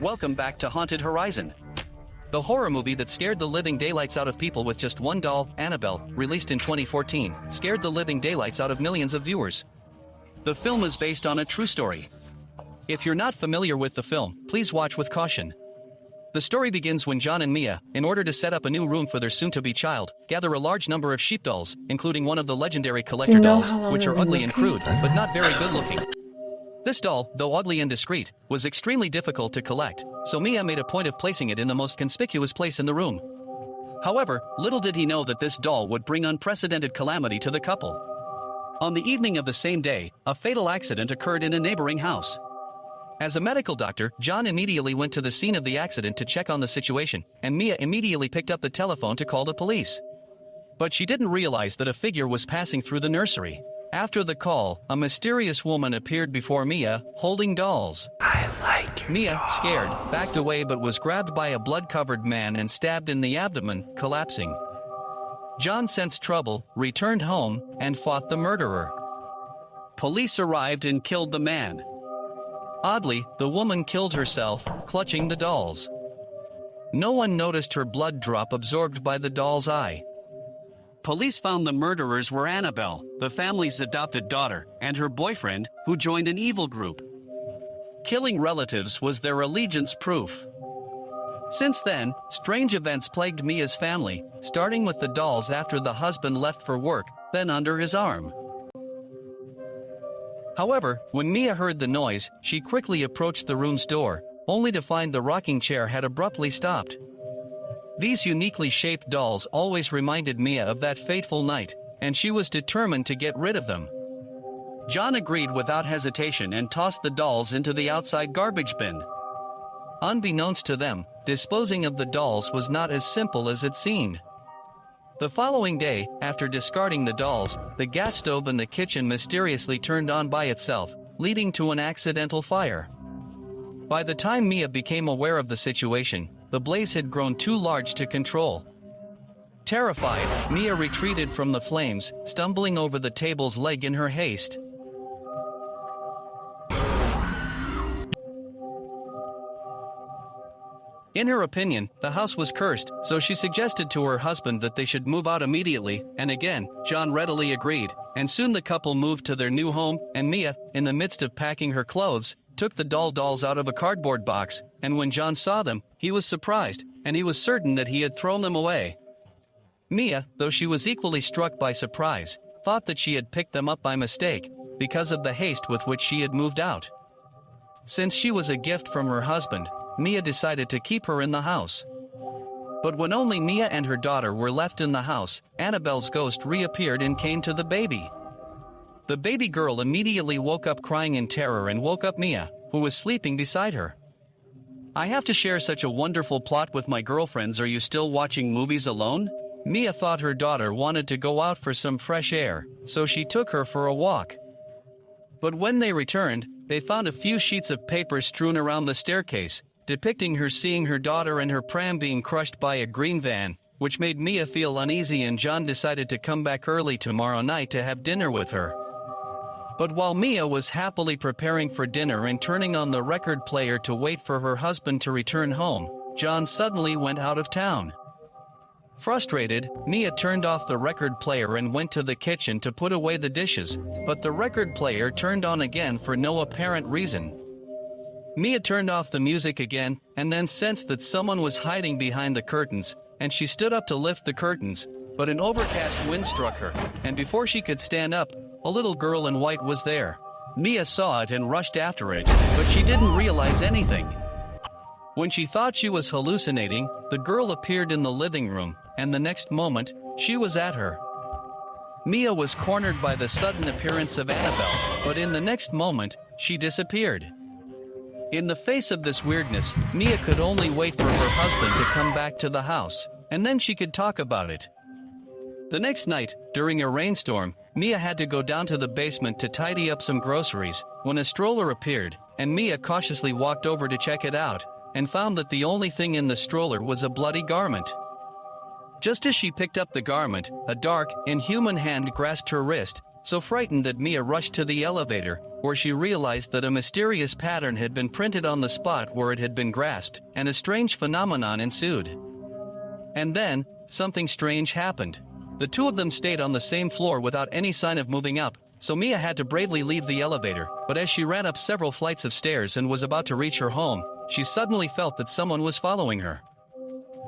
Welcome back to Haunted Horizon. The horror movie that scared the living daylights out of people with just one doll, Annabelle, released in 2014, scared the living daylights out of millions of viewers. The film is based on a true story. If you're not familiar with the film, please watch with caution. The story begins when John and Mia, in order to set up a new room for their soon-to-be child, gather a large number of sheep dolls, including one of the legendary collector dolls, which are ugly and crude, but not very good-looking. This doll, though ugly and discreet, was extremely difficult to collect, so Mia made a point of placing it in the most conspicuous place in the room. However, little did he know that this doll would bring unprecedented calamity to the couple. On the evening of the same day, a fatal accident occurred in a neighboring house. As a medical doctor, John immediately went to the scene of the accident to check on the situation, and Mia immediately picked up the telephone to call the police. But she didn't realize that a figure was passing through the nursery. After the call, a mysterious woman appeared before Mia, holding dolls. I like Mia, dolls. scared, backed away but was grabbed by a blood-covered man and stabbed in the abdomen, collapsing. John sensed trouble, returned home, and fought the murderer. Police arrived and killed the man. Oddly, the woman killed herself, clutching the dolls. No one noticed her blood drop absorbed by the doll's eye. Police found the murderers were Annabelle, the family's adopted daughter, and her boyfriend, who joined an evil group. Killing relatives was their allegiance proof. Since then, strange events plagued Mia's family, starting with the dolls after the husband left for work, then under his arm. However, when Mia heard the noise, she quickly approached the room's door, only to find the rocking chair had abruptly stopped. These uniquely shaped dolls always reminded Mia of that fateful night, and she was determined to get rid of them. John agreed without hesitation and tossed the dolls into the outside garbage bin. Unbeknownst to them, disposing of the dolls was not as simple as it seemed. The following day, after discarding the dolls, the gas stove in the kitchen mysteriously turned on by itself, leading to an accidental fire. By the time Mia became aware of the situation, the blaze had grown too large to control. Terrified, Mia retreated from the flames, stumbling over the table's leg in her haste. In her opinion, the house was cursed, so she suggested to her husband that they should move out immediately, and again, John readily agreed, and soon the couple moved to their new home, and Mia, in the midst of packing her clothes, took the dolls out of a cardboard box, and when John saw them, he was surprised, and he was certain that he had thrown them away. Mia, though she was equally struck by surprise, thought that she had picked them up by mistake, because of the haste with which she had moved out. Since she was a gift from her husband, Mia decided to keep her in the house. But when only Mia and her daughter were left in the house, Annabelle's ghost reappeared and came to the baby. The baby girl immediately woke up crying in terror and woke up Mia, who was sleeping beside her. "I have to share such a wonderful plot with my girlfriends. Are you still watching movies alone?" Mia thought her daughter wanted to go out for some fresh air, so she took her for a walk. But when they returned, they found a few sheets of paper strewn around the staircase, depicting her seeing her daughter and her pram being crushed by a green van, which made Mia feel uneasy, and John decided to come back early tomorrow night to have dinner with her. But while Mia was happily preparing for dinner and turning on the record player to wait for her husband to return home, John suddenly went out of town. Frustrated, Mia turned off the record player and went to the kitchen to put away the dishes, but the record player turned on again for no apparent reason. Mia turned off the music again, and then sensed that someone was hiding behind the curtains, and she stood up to lift the curtains, but an overcast wind struck her, and before she could stand up, a little girl in white was there. Mia saw it and rushed after it, but she didn't realize anything. When she thought she was hallucinating, the girl appeared in the living room, and the next moment, she was at her. Mia was cornered by the sudden appearance of Annabelle, but in the next moment, she disappeared. In the face of this weirdness, Mia could only wait for her husband to come back to the house, and then she could talk about it. The next night, during a rainstorm, Mia had to go down to the basement to tidy up some groceries, when a stroller appeared, and Mia cautiously walked over to check it out, and found that the only thing in the stroller was a bloody garment. Just as she picked up the garment, a dark, inhuman hand grasped her wrist, so frightened that Mia rushed to the elevator, where she realized that a mysterious pattern had been printed on the spot where it had been grasped, and a strange phenomenon ensued. And then, something strange happened. The two of them stayed on the same floor without any sign of moving up, so Mia had to bravely leave the elevator, but as she ran up several flights of stairs and was about to reach her home, she suddenly felt that someone was following her.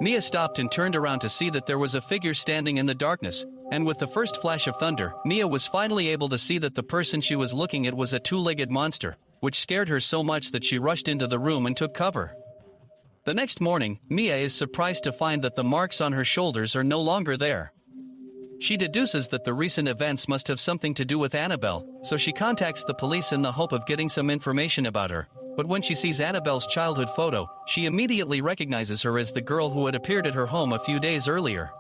Mia stopped and turned around to see that there was a figure standing in the darkness, and with the first flash of thunder, Mia was finally able to see that the person she was looking at was a two-legged monster, which scared her so much that she rushed into the room and took cover. The next morning, Mia is surprised to find that the marks on her shoulders are no longer there. She deduces that the recent events must have something to do with Annabelle, so she contacts the police in the hope of getting some information about her. But when she sees Annabelle's childhood photo, she immediately recognizes her as the girl who had appeared at her home a few days earlier.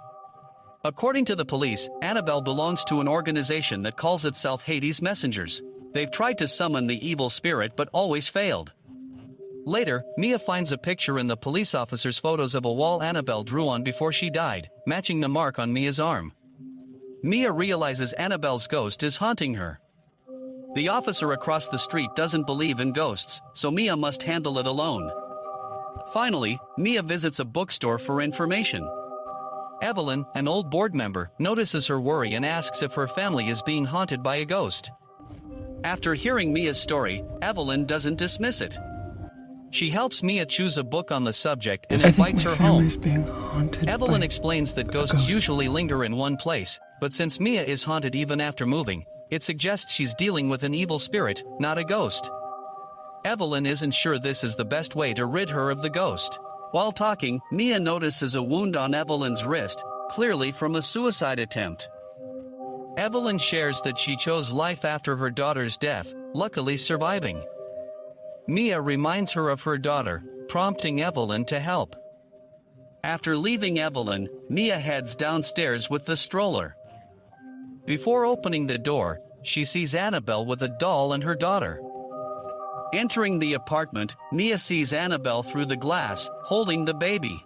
According to the police, Annabelle belongs to an organization that calls itself Hades Messengers. They've tried to summon the evil spirit but always failed. Later, Mia finds a picture in the police officer's photos of a wall Annabelle drew on before she died, matching the mark on Mia's arm. Mia realizes Annabelle's ghost is haunting her. The officer across the street doesn't believe in ghosts, so Mia must handle it alone. Finally, Mia visits a bookstore for information. Evelyn, an old board member, notices her worry and asks if her family is being haunted by a ghost. After hearing Mia's story, Evelyn doesn't dismiss it. She helps Mia choose a book on the subject and invites her home. Evelyn explains that ghosts usually linger in one place, but since Mia is haunted even after moving, it suggests she's dealing with an evil spirit, not a ghost. Evelyn isn't sure this is the best way to rid her of the ghost. While talking, Mia notices a wound on Evelyn's wrist, clearly from a suicide attempt. Evelyn shares that she chose life after her daughter's death, luckily surviving. Mia reminds her of her daughter, prompting Evelyn to help. After leaving Evelyn, Mia heads downstairs with the stroller. Before opening the door, she sees Annabelle with a doll and her daughter. Entering the apartment, Mia sees Annabelle through the glass, holding the baby.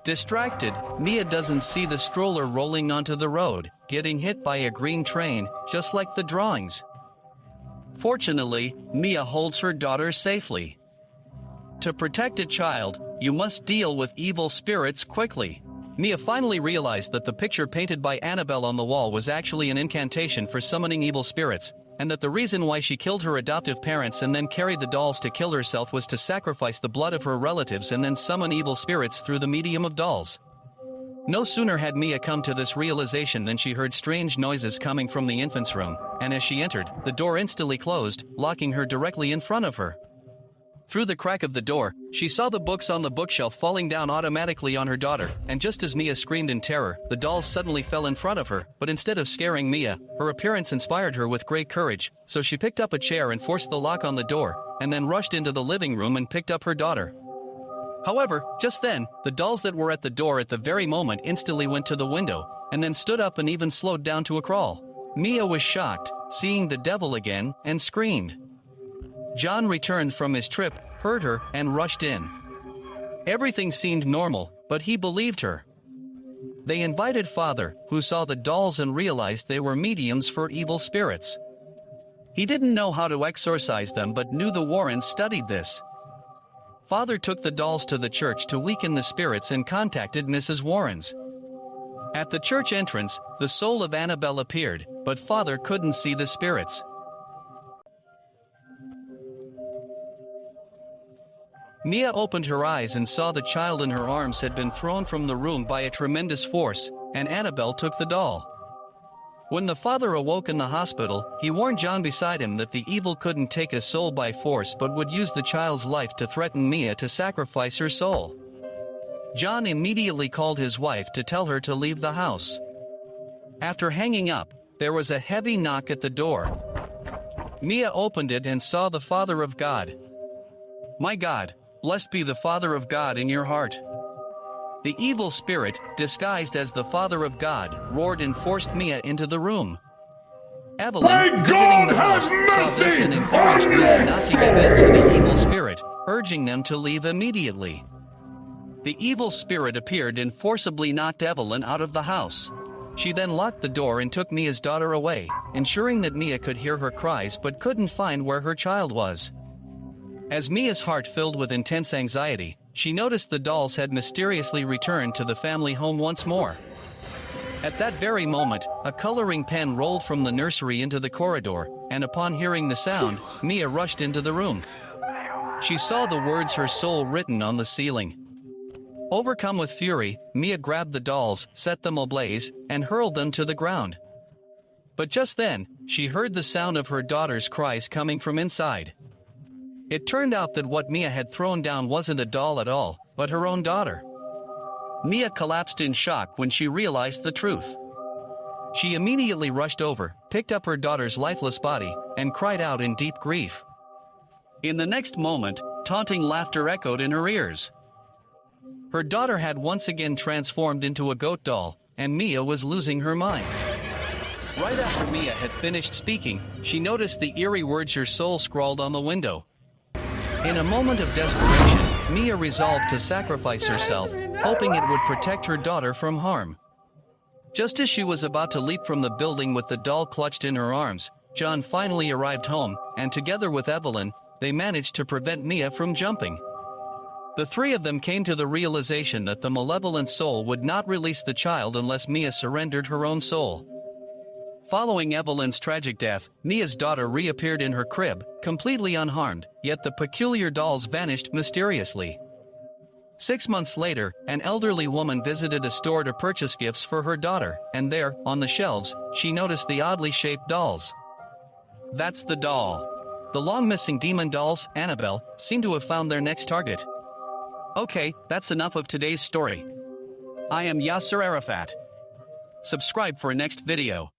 Distracted, Mia doesn't see the stroller rolling onto the road, getting hit by a green train, just like the drawings. Fortunately, Mia holds her daughter safely. To protect a child, you must deal with evil spirits quickly. Mia finally realized that the picture painted by Annabelle on the wall was actually an incantation for summoning evil spirits, and that the reason why she killed her adoptive parents and then carried the dolls to kill herself was to sacrifice the blood of her relatives and then summon evil spirits through the medium of dolls. No sooner had Mia come to this realization than she heard strange noises coming from the infant's room, and as she entered, the door instantly closed, locking her directly in front of her. Through the crack of the door, she saw the books on the bookshelf falling down automatically on her daughter, and just as Mia screamed in terror, the dolls suddenly fell in front of her, but instead of scaring Mia, her appearance inspired her with great courage, so she picked up a chair and forced the lock on the door, and then rushed into the living room and picked up her daughter. However, just then, the dolls that were at the door at the very moment instantly went to the window, and then stood up and even slowed down to a crawl. Mia was shocked, seeing the devil again, and screamed. John returned from his trip, heard her, and rushed in. Everything seemed normal, but he believed her. They invited Father, who saw the dolls and realized they were mediums for evil spirits. He didn't know how to exorcise them but knew the Warrens studied this. Father took the dolls to the church to weaken the spirits and contacted Mrs. Warrens. At the church entrance, the soul of Annabelle appeared, but Father couldn't see the spirits. Mia opened her eyes and saw the child in her arms had been thrown from the room by a tremendous force, and Annabelle took the doll. When the father awoke in the hospital, he warned John beside him that the evil couldn't take a soul by force but would use the child's life to threaten Mia to sacrifice her soul. John immediately called his wife to tell her to leave the house. After hanging up, there was a heavy knock at the door. Mia opened it and saw the Father of God. "My God, blessed be the Father of God in your heart." The evil spirit, disguised as the Father of God, roared and forced Mia into the room. Evelyn, visiting the house, saw this and encouraged Mia not to give in to the evil spirit, urging them to leave immediately. The evil spirit appeared and forcibly knocked Evelyn out of the house. She then locked the door and took Mia's daughter away, ensuring that Mia could hear her cries but couldn't find where her child was. As Mia's heart filled with intense anxiety, she noticed the dolls had mysteriously returned to the family home once more. At that very moment, a coloring pen rolled from the nursery into the corridor, and upon hearing the sound, Mia rushed into the room. She saw the words "her soul" written on the ceiling. Overcome with fury, Mia grabbed the dolls, set them ablaze, and hurled them to the ground. But just then, she heard the sound of her daughter's cries coming from inside. It turned out that what Mia had thrown down wasn't a doll at all, but her own daughter. Mia collapsed in shock when she realized the truth. She immediately rushed over, picked up her daughter's lifeless body, and cried out in deep grief. In the next moment, taunting laughter echoed in her ears. Her daughter had once again transformed into a goat doll, and Mia was losing her mind. Right after Mia had finished speaking, she noticed the eerie words "your soul" scrawled on the window. In a moment of desperation, Mia resolved to sacrifice herself, hoping it would protect her daughter from harm. Just as she was about to leap from the building with the doll clutched in her arms, John finally arrived home, and together with Evelyn, they managed to prevent Mia from jumping. The three of them came to the realization that the malevolent soul would not release the child unless Mia surrendered her own soul. Following Evelyn's tragic death, Mia's daughter reappeared in her crib, completely unharmed, yet the peculiar dolls vanished mysteriously. 6 months later, an elderly woman visited a store to purchase gifts for her daughter, and there, on the shelves, she noticed the oddly shaped dolls. That's the doll. The long-missing demon dolls, Annabelle, seem to have found their next target. Okay, that's enough of today's story. I am Yasser Arafat. Subscribe for next video.